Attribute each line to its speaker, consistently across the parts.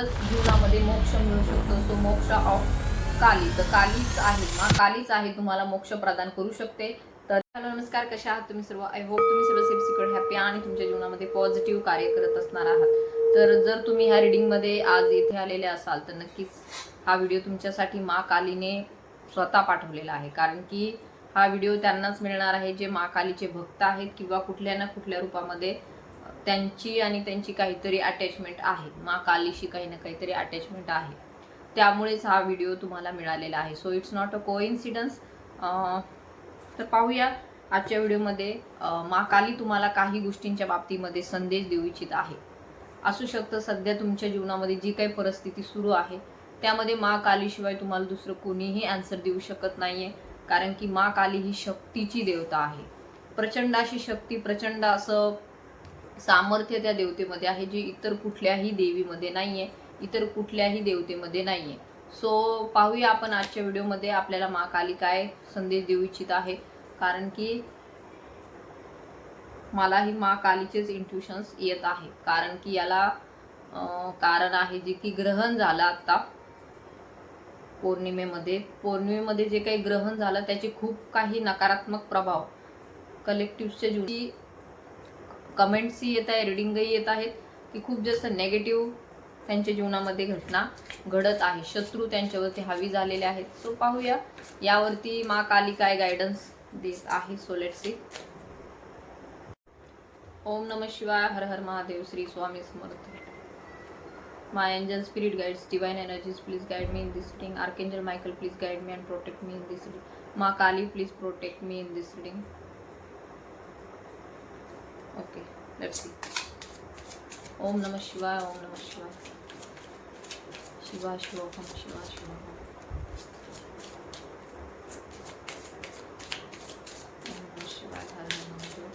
Speaker 1: तरच जीवनामध्ये मोक्ष मिळू शकतो. सो मोक्ष ऑफ काली, तर कालीच आहे, माँ कालीच आहे तुम्हाला मोक्ष प्रदान करू शकते. तर हॅलो नमस्कार, कशा आहात तुम्ही सर्व? आय होप तुम्ही सर्व सेफ सिक्युअर हॅपी आणि तुमच्या जीवनामध्ये पॉझिटिव्ह कार्य करत असणार आहात. तर जर तुम्ही ह्या रीडिंगमध्ये आज इथे आलेले असाल तर नक्कीच हा व्हिडिओ तुमच्यासाठी माँ कालीने स्वतः पाठवलेला आहे. कारण की हा व्हिडिओ त्यांनाच मिळणार आहे जे माँ कालीचे भक्त आहेत किंवा कुठल्या ना कुठल्या रूपामध्ये त्यांची आणि त्यांची काहीतरी अटॅचमेंट आहे, माँ कालीशी काही ना काहीतरी अटॅचमेंट आहे. त्यामुळेच हा व्हिडिओ तुम्हाला मिळालेला आहे. So it's not a coincidence. तर पाहूया आजच्या व्हिडिओमध्ये माँ काली तुम्हाला काही गोष्टींच्या बाबतीमध्ये संदेश देऊ इच्छित आहे. असू शकतं सध्या तुमच्या जीवनामध्ये जी काही परिस्थिती सुरू आहे त्यामध्ये माँ कालीशिवाय तुम्हाला दुसरं कोणीही आन्सर देऊ शकत नाहीये. कारण की माँ काली ही शक्तीची देवता आहे. प्रचंड अशी शक्ती, प्रचंड असं सामर्थ्य त्या देवतेमध्ये आहे जे इतर कुठल्याही देवीमध्ये नाहीये, इतर कुठल्याही देवतेमध्ये नाहीये. सो पाहूया आपण आजच्या व्हिडिओमध्ये आपल्याला माँ काली काय संदेश देऊ इच्छित आहे. कारण की मलाही माँ कालीचेच इंट्युशन्स येत आहे. कारण की याला कारण आहे जे की ग्रहण झालं आता पौर्णिमेमध्ये जे काही ग्रहण झालं त्याचे खूप काही नकारात्मक प्रभाव कलेक्टिव्हच्या जीवनाची कमेंट्सही येत आहे, रीडिंगही येत आहेत की खूप जास्त नेगेटिव्ह त्यांच्या जीवनामध्ये घटना घडत आहे. शत्रू त्यांच्यावरती हावी झालेले आहेत. सो पाहूया यावरती माँ काली काय गायडन्स देत आहे. So let's see. ओम नमः शिवाय, हर हर Mahadev, Shri Swami Samarth. My angel spirit guides, divine energies, please guide me in this reading. Archangel Michael, please guide me and protect me in this reading. माँ Kali, please protect me in this reading. Okay, let's see. ओम नमः शिवाय, ओम नमः शिवाय, शिवा शिवोहम, शिवा शिवोहम. ओम नमः शिवाय, हर हर महादेव.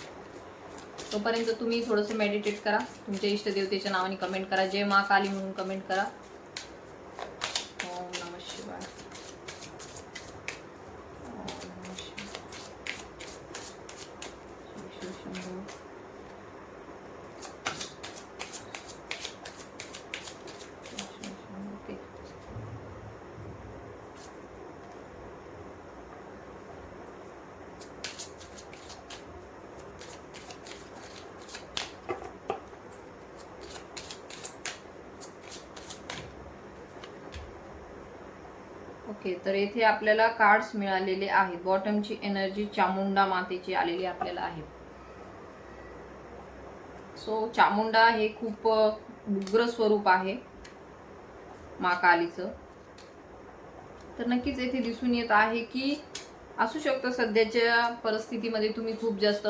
Speaker 1: तोपर्यंत तुम्ही थोडंसं मेडिटेट करा. तुमच्या इष्टदेवतेच्या नावाने कमेंट करा. जय माँ काली म्हणून कमेंट करा. ओम नमः शिवाय, ओम नमः शिवाय, शिव शंभो. Okay, okay. तर येथे आपल्याला कार्ड्स मिळालेले आहेत. बॉटमची एनर्जी चामुंडा मातेची आलेली आपल्याला आहे. सो चामुंडा हे खूप उग्र स्वरूप आहे माँ कालीचं. तर नक्कीच येथे दिसून येत आहे की असू शकतं सध्याच्या परिस्थितीमध्ये तुम्ही खूप जास्त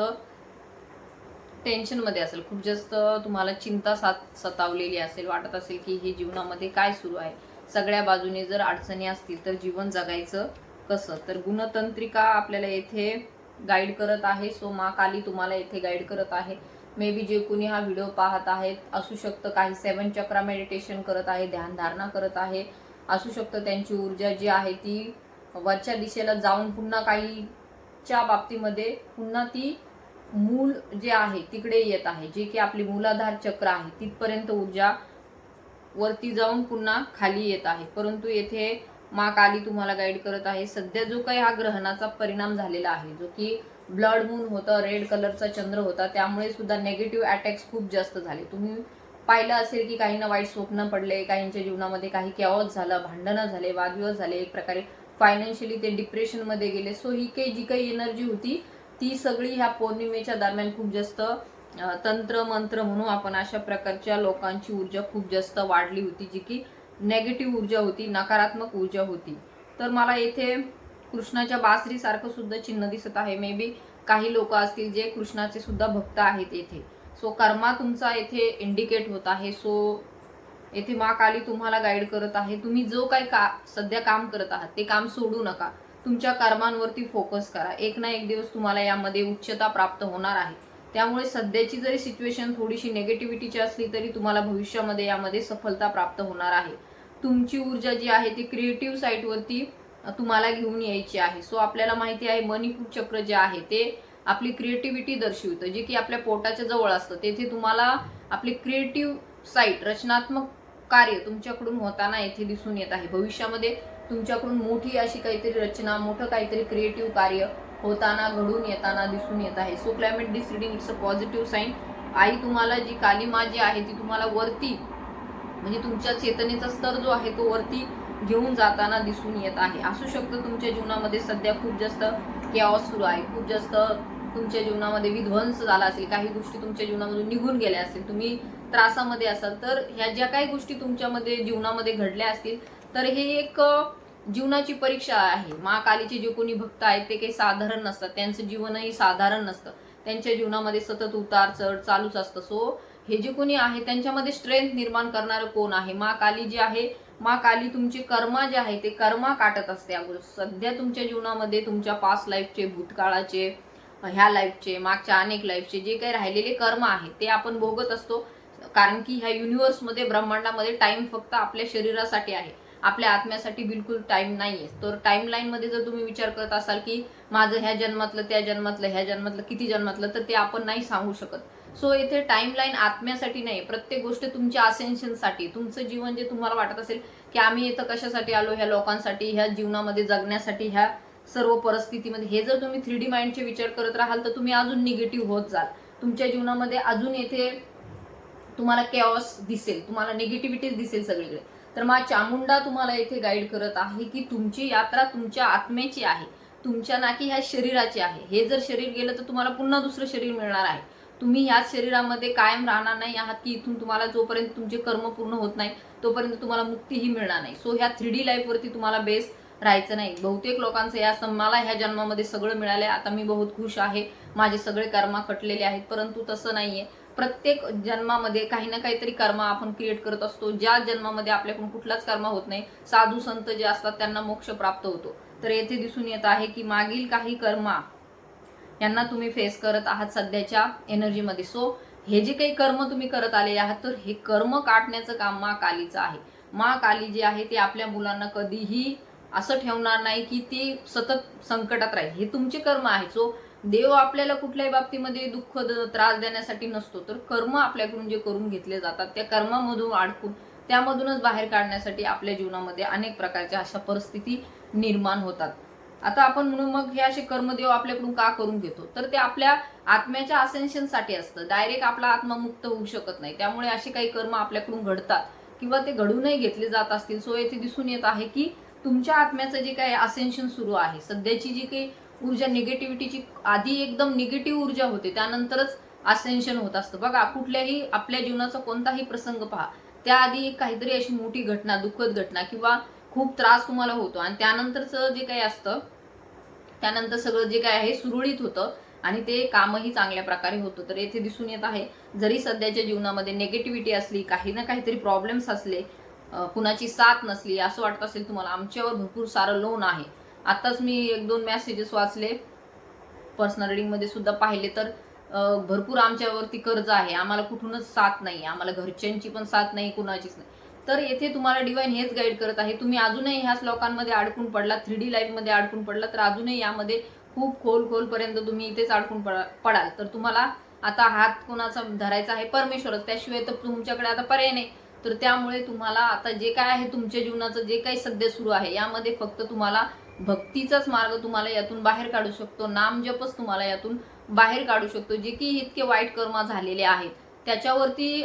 Speaker 1: टेन्शनमध्ये असेल, खूप जास्त तुम्हाला चिंता सतावलेली असेल. वाटत असेल की हे जीवनामध्ये काय सुरू आहे. सगळ्या बाजूने जर अडचणी असतील तर जीवन जगायचं कसं. तर गुणतंत्रिका आपल्याला येथे गाईड करत आहे. सो माँ काली तुम्हाला येथे गाईड करत आहे. मे बी जे कोणी हा व्हिडिओ पाहत आहेत असू शकतं काही 7 चक्रा मेडिटेशन करत आहे, ध्यानधारणा करत आहे. असू शकतं त्यांची ऊर्जा जी आहे ती वरच्या दिशेला जाऊन पुन्हा काहीच्या बाबतीमध्ये पुन्हा ती मूल जे आहे तिकडे येत आहे, जे की आपली मूलाधार चक्र आहे तिथपर्यंत ऊर्जा वरती जाऊन पुन्हा खाली येत आहे. परंतु येथे माँ काली तुम्हाला गाईड करत आहे. सध्या जो काही हा ग्रहणाचा परिणाम झालेला आहे, जो की ब्लड मून होता, रेड कलरचा चंद्र होता, त्यामुळे सुद्धा नेगेटिव्ह अटॅक्स खूप जास्त झाले. तुम्ही पाहिलं असेल की काहींना वाईट स्वप्न पडले, काहींच्या जीवनामध्ये काही कॅओस झालं, भांडणं झाले, वादविवाद झाले, एक प्रकारे फायनान्शियली ते डिप्रेशनमध्ये गेले. सो ही काही जी काही एनर्जी होती ती सगळी ह्या पौर्णिमेच्या दरम्यान खूप जास्त तंत्र मंत्र म्हणून आपण अशा प्रकारच्या लोकांची ऊर्जा खूप जास्त वाढली होती, जी की नेगेटिव्ह ऊर्जा होती, नकारात्मक ऊर्जा होती. तर मला येथे कृष्णाच्या बासरी सारखं सुद्धा चिन्ह दिसत आहे. मे बी काही लोक असतील जे कृष्णाचे सुद्धा भक्त आहेत येथे. सो कर्मा तुमचा येथे इंडिकेट होत आहे. सो येथे माँ काली तुम्हाला गाईड करत आहे. तुम्ही जो काही सध्या काम करत आहात ते काम सोडू नका. तुमच्या कर्मांवरती फोकस करा. एक ना एक दिवस तुम्हाला यामध्ये उच्चता प्राप्त होणार आहे. त्यामुळे सध्याची जरी सिच्युएशन थोडीशी नेगेटिव्हिटीची असली तरी तुम्हाला भविष्यामध्ये यामध्ये सफलता प्राप्त होणार आहे. तुमची ऊर्जा जी आहे ती क्रिएटिव्ह साईटवरती तुम्हाला घेऊन यायची आहे. सो आपल्याला माहिती आहे मणिपूर चक्र जे आहे ते आपली क्रिएटिव्हिटी दर्शवतं, जे की आपल्या पोटाच्या जवळ असतं. तेथे तुम्हाला आपली क्रिएटिव्ह साईट, रचनात्मक कार्य तुमच्याकडून होताना येथे दिसून येत आहे. भविष्यामध्ये तुमच्याकडून मोठी अशी काहीतरी रचना, मोठं काहीतरी क्रिएटिव्ह कार्य होताना, घडून येताना दिसून येत आहे. So climate this reading it's a positive sign. आई तुम्हाला जी कालीमा जी आहे ती तुम्हाला वरती, म्हणजे तुमच्या चेतनेचा स्तर जो आहे तो वरती घेऊन जाताना दिसून येत आहे. असू शकतं तुमच्या जीवनामध्ये सध्या खूप जास्त केऑस सुरू आहे, खूप जास्त तुमच्या जीवनामध्ये विध्वंस झाला असेल, काही गोष्टी तुमच्या जीवनामधून निघून गेल्या असतील, तुम्ही त्रासामध्ये असाल, तर ह्या ज्या काही गोष्टी तुमच्यामध्ये जीवनामध्ये घडल्या असतील, तर हे एक जीवनाची परीक्षा आहे. महाकालीचे जे कोणी भक्त आहेत ते काही साधारण नसतात, त्यांचं जीवनही साधारण नसतं, त्यांच्या जीवनामध्ये सतत उतार चढ चालूच असतं. सो हे जे कोणी आहे त्यांच्यामध्ये स्ट्रेंथ निर्माण करणारं कोण आहे? महाकाली जी आहे, महाकाली तुमचे कर्मा जे आहे ते कर्मा काटत असते. अगोदर सध्या तुमच्या जीवनामध्ये तुमच्या पास्ट लाईफचे, भूतकाळाचे, ह्या लाईफचे, मागच्या अनेक लाईफचे जे काही राहिलेले कर्म आहे ते आपण भोगत असतो. कारण की ह्या युनिव्हर्समध्ये, ब्रह्मांडामध्ये टाइम फक्त आपल्या शरीरासाठी आहे, आपल्या आत्म्यासाठी बिलकुल टाइम नाहीये. तर टाइम लाईन मध्ये जर तुम्ही विचार करत असाल की माझं ह्या जन्मातलं, त्या जन्मातलं, ह्या जन्मातलं, किती जन्मातलं, तर ते आपण नाही सांगू शकत. सो येथे टाइम लाईन आत्म्यासाठी नाही, प्रत्येक गोष्ट तुमच्या असेन्शनसाठी, तुमचं जीवन जे तुम्हाला वाटत असेल की आम्ही इथं कशासाठी आलो, ह्या लोकांसाठी, ह्या जीवनामध्ये जगण्यासाठी, ह्या सर्व परिस्थितीमध्ये, हे जर तुम्ही 3D माइंडचे विचार करत राहाल तर तुम्ही अजून निगेटिव्ह होत जाल. तुमच्या जीवनामध्ये अजून येथे तुम्हाला केऑस दिसेल, तुम्हाला निगेटिव्हिटीज दिसेल सगळीकडे. तर मा चामुंडा तुम्हाला येथे गाईड करत आहे की तुमची यात्रा तुमच्या आत्म्याची आहे, तुमच्या ना की ह्या शरीराची आहे. हे जर शरीर गेलं तर तुम्हाला पुन्हा दुसरं शरीर मिळणार आहे. तुम्ही ह्याच शरीरामध्ये कायम राहणार नाही आहात की इथून तुम्हाला जोपर्यंत तुमचे कर्म पूर्ण होत नाही तोपर्यंत तुम्हाला मुक्तीही मिळणार नाही. सो ह्या 3D लाईफवरती तुम्हाला बेस राहायचं नाही. बहुतेक लोकांचं या मला ह्या जन्मामध्ये सगळं मिळालंय, आता मी बहुत खुश आहे, माझे सगळे कर्म कटलेले आहेत, परंतु तसं नाहीये. प्रत्येक जन्मामध्ये काही ना काहीतरी कर्म आपण क्रिएट करत असतो. ज्या जन्मामध्ये आपल्याकडून कुठलाच कर्म होत नाही, साधू संत जे असतात त्यांना मोक्ष प्राप्त होतो. तर येथे दिसून येत आहे की मागील काही कर्म यांना तुम्ही फेस करत आहात सध्याच्या एनर्जीमध्ये. सो हे जे काही कर्म तुम्ही करत आलेले आहात तर हे कर्म काटण्याचं काम मा कालीचं आहे. मा काली जी आहे ती आपल्या मुलांना कधीही असं ठेवणार नाही की ती सतत संकटात राहील. हे तुमचे कर्म आहे. सो देव आपल्याला कुठल्याही बाबतीमध्ये दुःख त्रास देण्यासाठी नसतो, तर कर्म आपल्याकडून जे करून घेतले जातात त्या कर्मामधून अडकून त्यामधूनच बाहेर काढण्यासाठी आपल्या जीवनामध्ये अनेक प्रकारच्या अशा परिस्थिती निर्माण होतात. आता आपण म्हणू मग हे असे कर्म देव आपल्याकडून का करून घेतो, तर ते आपल्या आत्म्याच्या असेन्शनसाठी असतं. डायरेक्ट आपला आत्मा मुक्त होऊ शकत नाही, त्यामुळे असे काही कर्म आपल्याकडून घडतात किंवा ते घडूनही घेतले जात असतील. सो येथे दिसून येत आहे की तुमच्या आत्म्याचं जे काही असेन्शन सुरू आहे, सध्याची जी काही ऊर्जा निगेटिव्हिटीची, आधी एकदम निगेटिव्ह ऊर्जा होते, त्यानंतरच असेन्शन होत असतं. बघा, कुठल्याही आपल्या जीवनाचा कोणताही प्रसंग पहा, त्याआधी काहीतरी अशी मोठी घटना, दुःखद घटना किंवा खूप त्रास तुम्हाला होतो आणि त्यानंतरचं जे काही असतं, त्यानंतर सगळं जे काय आहे सुरळीत होतं आणि ते कामही चांगल्या प्रकारे होतं. तर येथे दिसून येत आहे जरी सध्याच्या जीवनामध्ये नेगेटिव्हिटी असली, काही ना काहीतरी प्रॉब्लेम्स असले, कुणाची साथ नसली, असं वाटत असेल तुम्हाला आमच्यावर भरपूर सारं लोन आहे. आताच मी 1-2 मेसेजेस वाचले, पर्सनल रिडिंग मध्ये सुद्धा पाहिले, तर भरपूर आमच्यावरती कर्ज आहे, आम्हाला कुठूनच साथ नाही, आम्हाला घरच्यांची पण साथ नाही, कुणाचीच नाही. तर येथे तुम्हाला डिवाइन हेच गाईड करत आहे, तुम्ही अजूनही ह्याच लोकांमध्ये अडकून पडला, 3D लाईफ मध्ये अडकून पडला, तर अजूनही यामध्ये खूप खोलपर्यंत तुम्ही इथेच अडकून पडाल. तर तुम्हाला आता हात कोणाचा धरायचा आहे, परमेश्वरच, त्याशिवाय तर तुमच्याकडे आता पर्याय नाही. तर त्यामुळे तुम्हाला आता जे काय आहे तुमच्या जीवनाचं जे काही सध्या सुरू आहे यामध्ये फक्त तुम्हाला भक्तीचाच मार्ग तुम्हाला यातून बाहेर काढू शकतो, नामजपच तुम्हाला यातून बाहेर काढू शकतो. जे की इतके वाईट कर्म झालेले आहेत त्याच्यावरती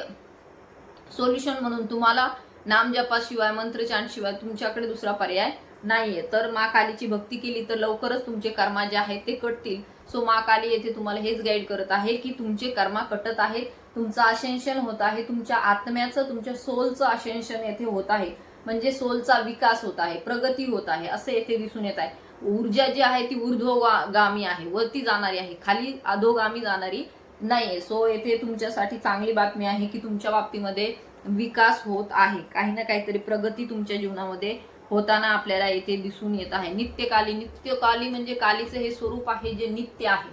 Speaker 1: सोल्युशन म्हणून तुम्हाला नामजपाशिवाय, मंत्रचांशिवाय तुमच्याकडे दुसरा पर्याय नाहीये. तर मा कालीची भक्ती केली तर लवकरच तुमचे कर्मा जे आहेत ते कटतील. सो मा काली येथे तुम्हाला हेच गाईड करत आहे की तुमचे कर्मा कटत आहेत, तुमचं असेन्शन होत आहे, तुमच्या आत्म्याचं, तुमच्या सोलचं असेन्शन येथे होत आहे, म्हणजे सोलचा विकास होत आहे, प्रगती होत आहे, असं येथे दिसून येत आहे. ऊर्जा जी आहे ती ऊर्ध्वगामी आहे, वरती जाणारी आहे, खाली अधोगामी जाणारी नाहीये. सो येथे तुमच्यासाठी चांगली बातमी आहे की तुमच्या बाबतीमध्ये विकास होत आहे, काही ना काहीतरी प्रगती तुमच्या जीवनामध्ये होताना आपल्याला येथे दिसून येत आहे. नित्यकाली म्हणजे कालीचं हे स्वरूप आहे जे नित्य आहे,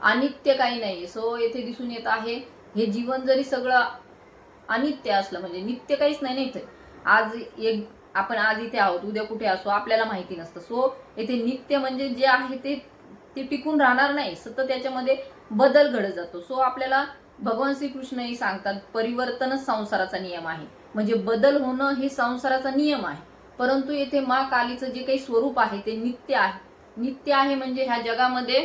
Speaker 1: अनित्य काही नाहीये. सो येथे दिसून येत आहे हे जीवन जरी सगळं अनित्य असलं, म्हणजे नित्य काहीच नाही ना इथे. आपण आज इथे आहोत, उद्या कुठे असो आपल्याला माहिती नसतं. सो येथे नित्य म्हणजे जे आहे ते टिकून राहणार नाही, सतत त्याच्यामध्ये बदल घडत जातो. सो आपल्याला भगवान श्रीकृष्णही सांगतात परिवर्तनच संसाराचा नियम आहे. म्हणजे बदल होणं हे संसाराचा नियम आहे, परंतु येथे मा कालीचं जे काही स्वरूप आहे ते नित्य आहे. नित्य आहे म्हणजे ह्या जगामध्ये,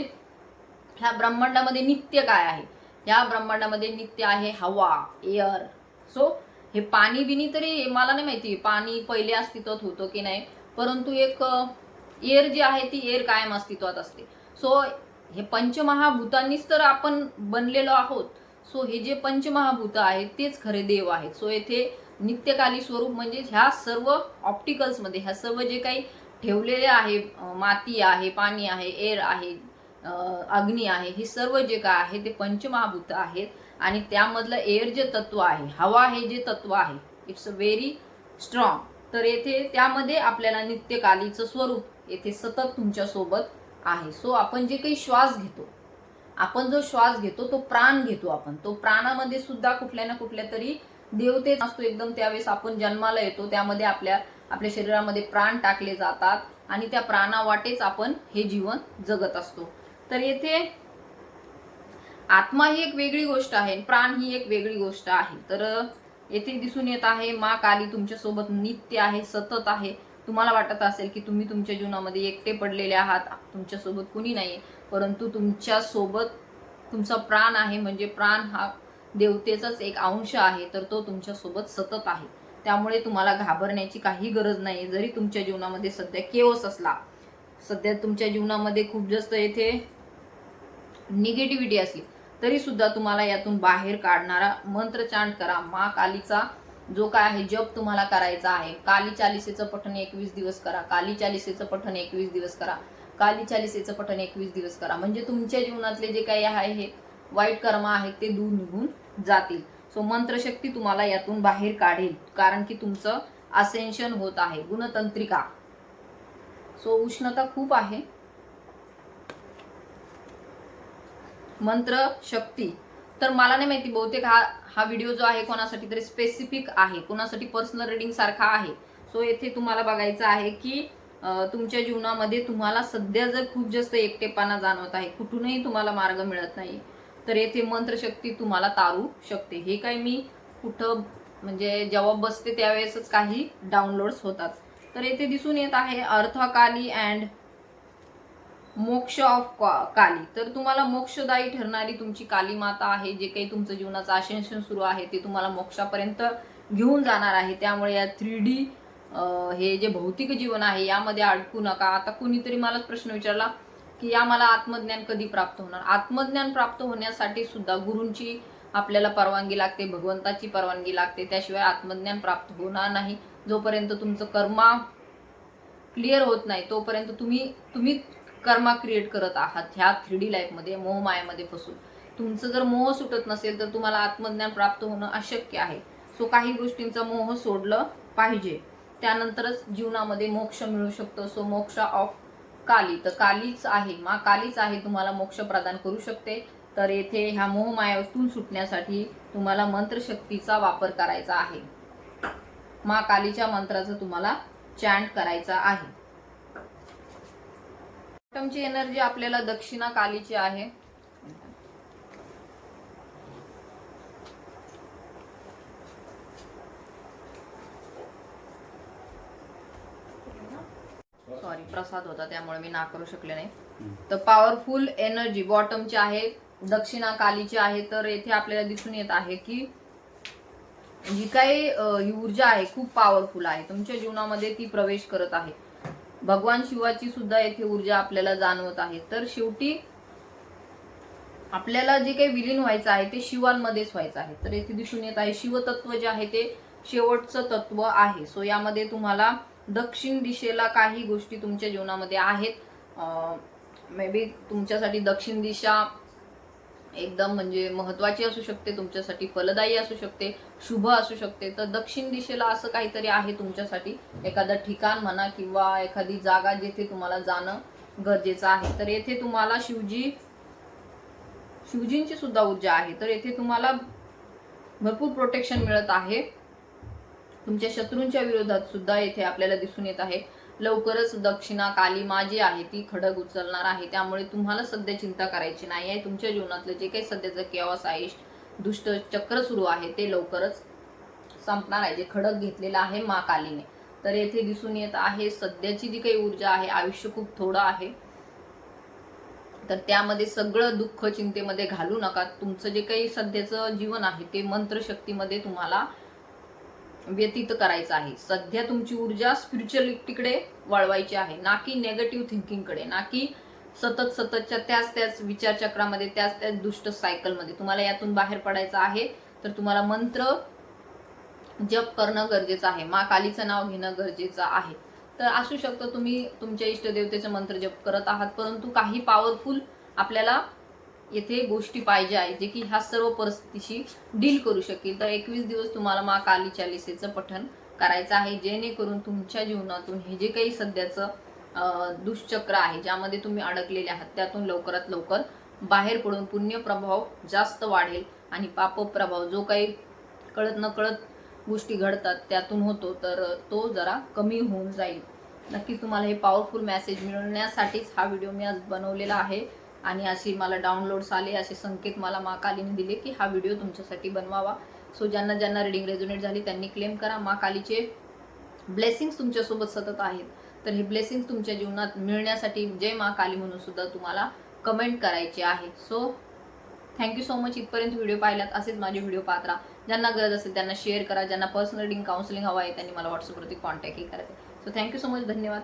Speaker 1: ह्या ब्रह्मांडामध्ये नित्य काय आहे? या ब्रह्मांडामध्ये नित्य आहे हवा, एअर. सो हे पाणी बिनी तरी मला नाही माहिती पाणी पहिले अस्तित्वात होतं की नाही, परंतु एक एअर जी आहे ती एअर कायम अस्तित्वात असते. सो हे पंचमहाभूतांनीच तर आपण बनलेलो आहोत. सो हे जे पंचमहाभूत आहेत तेच खरे देव आहेत. सो येथे नित्यकाली स्वरूप म्हणजे ह्या सर्व ऑप्टिकल्स मध्ये ह्या सर्व जे काही ठेवलेले आहे, माती आहे, पाणी आहे, एअर आहे, अग्नी आहे, हे सर्व जे काय आहे ते पंचमहाभूत आहेत. आणि त्यामधलं एअर जे तत्व आहे, हवा हे जे तत्व आहे, इट्स अ व्हेरी स्ट्रॉंग. तर येथे त्यामध्ये आपल्याला नित्यकालीचं स्वरूप येथे सतत तुमच्या सोबत आहे. सो आपण जे काही श्वास घेतो, आपण जो श्वास घेतो तो प्राण घेतो आपण, तो प्राणामध्ये सुद्धा कुठल्या ना कुठल्या तरी देवतेच असतो एकदम. त्यावेळेस आपण जन्माला येतो, त्यामध्ये आपल्या शरीरामध्ये प्राण टाकले जातात आणि त्या प्राणावाटेच आपण हे जीवन जगत असतो. तर येथे आत्मा ही एक वेगळी गोष्ट आहे, प्राण ही एक वेगळी गोष्ट आहे. तर येथे दिसून येत आहे मा काली तुमच्या सोबत नित्य आहे, सतत आहे. तुम्हाला वाटत असेल की तुम्ही तुमच्या जीवनामध्ये एकटे पडलेले आहात, तुमच्या सोबत कुणी नाही, परंतु तुमच्या सोबत तुमचा प्राण आहे. म्हणजे प्राण हा देवतेचाच एक अंश आहे, तर तो तुमच्या सोबत सतत आहे. त्यामुळे तुम्हाला घाबरण्याची काही गरज नाही. जरी तुमच्या जीवनामध्ये सध्या केओस असला, सध्या तुमच्या जीवनामध्ये खूप जास्त येथे निगेटिव्हिटी असली, तरी सुद्धा तुम्हाला यातून बाहेर काढणारा मंत्र चांट करा. मा कालीचा जो काय आहे जप तुम्हाला करायचा आहे. काली चालिसेचं पठण 21 दिवस करा, काली चालिसेचं पठण 21 दिवस करा, काली चालिसेचं पठण 21 दिवस करा. म्हणजे तुमच्या जीवनातले जे काही आहे हे वाईट कर्म आहेत ते दूर निघून जातील. सो मंत्रशक्ती तुम्हाला यातून बाहेर काढेल, कारण की तुमचं असेन्शन होत आहे. गुणतंत्रिका. सो उष्णता खूप आहे. मंत्र शक्ती तर मला नाही माहिती, बहुतेक हा व्हिडिओ जो आहे कोणासाठी तरी स्पेसिफिक आहे, कोणासाठी पर्सनल रीडिंग सारखा आहे. सो येथे तुम्हाला बघायचं आहे की तुमच्या जीवनामध्ये तुम्हाला सध्या जर खूप जास्त एकटेपणा जाणवत आहे, कुठूनही तुम्हाला मार्ग मिळत नाही, तर येथे मंत्रशक्ती तुम्हाला तारू शकते. हे काय मी कुठं म्हणजे जेव्हा बसते त्यावेळेसच काही डाउनलोड्स होतात. तर येथे दिसून येत आहे अर्थकाली अँड मोक्ष ऑफ काली. तर तुम्हाला मोक्षदायी ठरणारी तुमची काली माता आहे. जे काही तुमचं जीवनाचं आशेंशन सुरू आहे ते तुम्हाला मोक्षापर्यंत घेऊन जाणार आहे. त्यामुळे या 3D हे जे भौतिक जीवन आहे यामध्ये अडकू नका. आता कुणीतरी मला प्रश्न विचारला की आम्हाला आत्मज्ञान कधी प्राप्त होणार? आत्मज्ञान प्राप्त होण्यासाठी सुद्धा गुरूंची आपल्याला परवानगी लागते, भगवंताची परवानगी लागते, त्याशिवाय आत्मज्ञान प्राप्त होणार नाही. जोपर्यंत तुमचं कर्मा क्लिअर होत नाही तोपर्यंत तुम्ही कर्मा क्रिएट करत आहात ह्या 3D लाईफमध्ये, मोहमायामध्ये फसून. तुमचं जर मोह सुटत नसेल तर तुम्हाला आत्मज्ञान प्राप्त होणं अशक्य आहे. सो काही गोष्टींचा मोह सोडलं पाहिजे, त्यानंतरच जीवनामध्ये मोक्ष मिळू शकतो. सो मोक्ष ऑफ काली, तर कालीच आहे, मा कालीच आहे तुम्हाला मोक्ष प्रदान करू शकते. तर येथे ह्या मोहमायातून सुटण्यासाठी तुम्हाला मंत्रशक्तीचा वापर करायचा आहे. मा कालीच्या मंत्राचं तुम्हाला चॅन्ट करायचा आहे. तुमची एनर्जी आपल्याला दक्षिणा कालीची आहे. सॉरी, प्रसाद होता त्यामुळे मी ना करू शकले नाही. तर पॉवरफुल एनर्जी बॉटमची आहे, दक्षिणा कालीची आहे. तर येथे आपल्याला दिसून येत आहे की जी काही ही ऊर्जा आहे खूप पॉवरफुल आहे, तुमच्या जीवनामध्ये ती प्रवेश करत आहे. भगवान शिवाची सुद्धा येथे ऊर्जा आपल्याला जाणवत आहे. तर शेवटी आपल्याला जे काही विलीन व्हायचं आहे ते शिवांमध्येच व्हायचं आहे. तर येथे दिसून येत आहे शिवतत्व जे आहे ते शेवटचं तत्व आहे. सो यामध्ये तुम्हाला दक्षिण दिशेला काही गोष्टी तुमच्या जीवनामध्ये आहेत. मे बी तुमच्यासाठी दक्षिण दिशा एकदम म्हणजे महत्वाची असू शकते, तुमच्यासाठी फलदायी असू शकते, शुभ असू शकते. तर दक्षिण दिशेला असं काहीतरी आहे तुमच्यासाठी, एखादं ठिकाण म्हणा किंवा एखादी जागा जिथे तुम्हाला जाणं गरजेचं आहे. तर येथे तुम्हाला शिवजींची सुद्धा ऊर्जा आहे. तर येथे तुम्हाला भरपूर प्रोटेक्शन मिळत आहे. तुमच्या शत्रूंच्या विरोधात सुद्धा येथे आपल्याला दिसून येत आहे. लवकरच दक्षिणा काली मा जी आहे ती खडक उचलणार आहे. त्यामुळे तुम्हाला सध्या चिंता करायची नाही आहे. तुमच्या जीवनातलं जे काही सध्याचं केओस आहे, दुष्ट चक्र सुरू आहे ते लवकरच संपणार आहे, जे खडक घेतलेलं आहे मा कालीने. तर येथे दिसून येत आहे सध्याची जी काही ऊर्जा आहे, आयुष्य खूप थोडं आहे, तर त्यामध्ये सगळं दुःख चिंतेमध्ये घालू नका. तुमचं जे काही सध्याचं जीवन आहे ते मंत्रशक्तीमध्ये तुम्हाला व्यतीत करायचं आहे. सध्या तुमची ऊर्जा स्पिरिच्युअलिटीकडे वळवायची आहे, ना की नेगेटिव्ह थिंकिंगकडे, ना की सततच्या त्याच विचारचक्रामध्ये, त्याच दुष्ट सायकलमध्ये. तुम्हाला यातून बाहेर पडायचं आहे, तर तुम्हाला मंत्र जप करणं गरजेचं आहे, मा कालीचं नाव घेणं गरजेचं आहे. तर असू शकतं तुम्ही तुमच्या इष्टदेवतेचं मंत्र जप करत आहात, परंतु काही पॉवरफुल आपल्याला येथे गोष्टी पाहिजे आहे, जे की ह्या सर्व परिस्थितीशी डील करू शकेल. तर 21 दिवस तुम्हाला मा काली चालीसेचं पठण करायचं आहे, जेणेकरून तुमच्या जीवनातून हे जे काही सध्याचं दुष्चक्र आहे, ज्यामध्ये तुम्ही अडकलेले आहात, त्यातून लवकरात लवकर बाहेर पडून पुण्य प्रभाव जास्त वाढेल आणि पाप प्रभाव जो काही कळत न कळत गोष्टी घडतात त्यातून होतो, तर तो जरा कमी होऊन जाईल. नक्कीच तुम्हाला हे पॉवरफुल मेसेज मिळवण्यासाठीच हा व्हिडिओ मी आज बनवलेला आहे. आणि अशी मला डाउनलोड्स आले, असे संकेत मला मा कालीने दिले की हा व्हिडिओ तुमच्यासाठी बनवावा. सो ज्यांना ज्यांना रीडिंग रेझोनेट झाली त्यांनी क्लेम करा. मा कालीचे ब्लेसिंग्स तुमच्यासोबत सतत आहेत, तर हे ब्लेसिंग्स तुमच्या जीवनात मिळण्यासाठी जय मा काली म्हणून सुद्धा तुम्हाला कमेंट करायची आहे. So thank you so much. इथपर्यंत व्हिडिओ पाहिलात, असेच माझे व्हिडिओ पाहत राहा. ज्यांना गरज असेल त्यांना शेअर करा. ज्यांना पर्सनल रीडिंग काउन्सिलिंग हवं आहे त्यांनी मला व्हॉट्सअपवरती कॉन्टॅक्टही करायचं. So thank you so much. धन्यवाद.